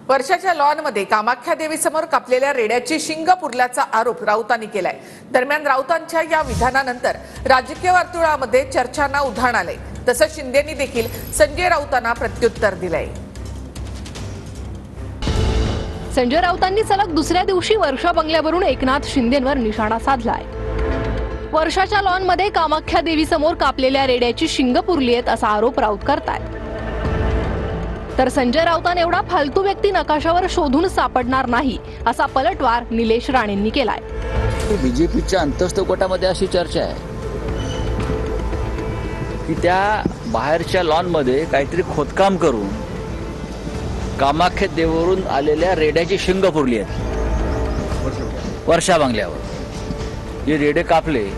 वर्षाच्या लॉनमध्ये कामाख्या देवीसमोर कापलेल्या रेड्याची शिंग पुरल्याचा आरोप राऊतांनी केलाय। दरम्यान राऊतांच्या या विधानानंतर राजकीय वर्तुळामध्ये चर्चांना उधाण आलंय। तसंच शिंदेंनी देखील संजय राऊतांना प्रत्युत्तर दिलंय। संजय राऊतांनी सलग दुसऱ्या दिवशी वर्षा बंगल्यावरून एकनाथ शिंदेंवर निशाणा साधलाय। वर्षाच्या लॉनमध्ये कामाख्या देवीसमोर कापलेल्या रेड्याची शिंग पुरली आहेत असा आरोप राऊत करतायत। तर संजय राऊतांना एवढा फालतू व्यक्ती नकाशावर शोधून सापडणार नाही असा पलटवार निलेश राणेंनी केलाय। बीजेपीच्या अंतस्थ गटामध्ये अशी चर्चा आहे की त्या बाहेरच्या लॉनमध्ये काहीतरी खोदकाम करून कामाख्या देवीवरून आलेल्या रेड्याची शिंग पुरली आहेत वर्षा बंगल्यावर। जे रेडे कापले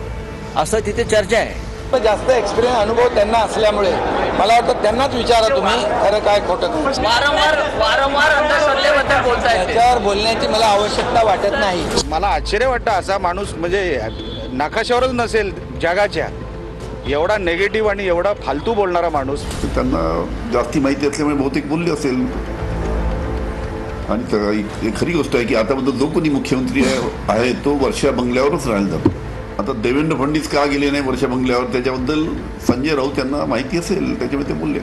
असं तिथे चर्चा आहे। जास्त एक्सपिरियन्स अनुभव त्यांना असल्यामुळे मला वाटतं त्यांनाच विचारा तुम्ही खरं काय खोटं काय। वारंवार अंधश्रद्धेबद्दल बोलताय, त्याच्यावर बोलण्याची मला आवश्यकता वाटत नाही। मला आश्चर्य वाटतं असा माणूस म्हणजे नकाशावरच नसेल जगाच्या एवढा नेगेटिव्ह आणि एवढा फालतू बोलणारा माणूस। त्यांना जास्ती माहिती असल्यामुळे बहुतेक बोलले असेल। आणि खरी गोष्ट आहे की आतापर्यंत जो कोणी मुख्यमंत्री आहे तो वर्षा बंगल्यावरच राहिला जातो। आता देवेंद्र फडणवीस का गेले नाही वर्षा बंगल्यावर त्याच्याबद्दल संजय राऊत यांना माहिती असेल, त्याच्यामुळे ते बोलले।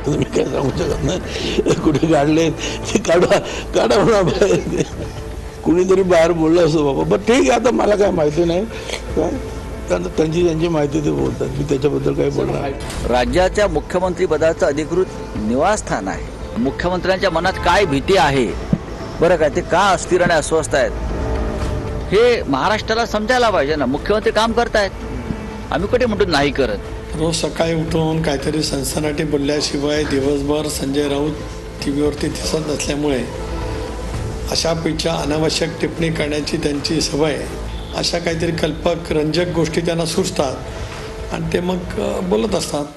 तुम्ही काय सांगू शकत नाही कुठे काढले ते काढा म्हणा, कुणीतरी बाहेर बोललं असं बाबा। पण ठीक आहे, आता मला काय माहिती नाही, काय त्यांची माहिती ते बोलतात, मी त्याच्याबद्दल काही बोलणार नाही। राज्याच्या मुख्यमंत्री पदाचं अधिकृत निवासस्थान आहे। मुख्यमंत्र्यांच्या मनात काय भीती आहे बरं काय, ते का अस्थिर आणि अस्वस्थ आहेत हे महाराष्ट्राला समजायला पाहिजे ना। मुख्यमंत्री काम करतायत, आम्ही कुठे म्हणतो नाही करत। रोज सकाळी उठून काहीतरी सनसनाटी बोलल्याशिवाय दिवसभर संजय राऊत टीव्हीवरती दिसत नसल्यामुळे अशा पेक्षा अनावश्यक टिप्पणी करण्याची त्यांची सवय, अशा काहीतरी कल्पक रंजक गोष्टी त्यांना सुचतात आणि ते मग बोलत असतात।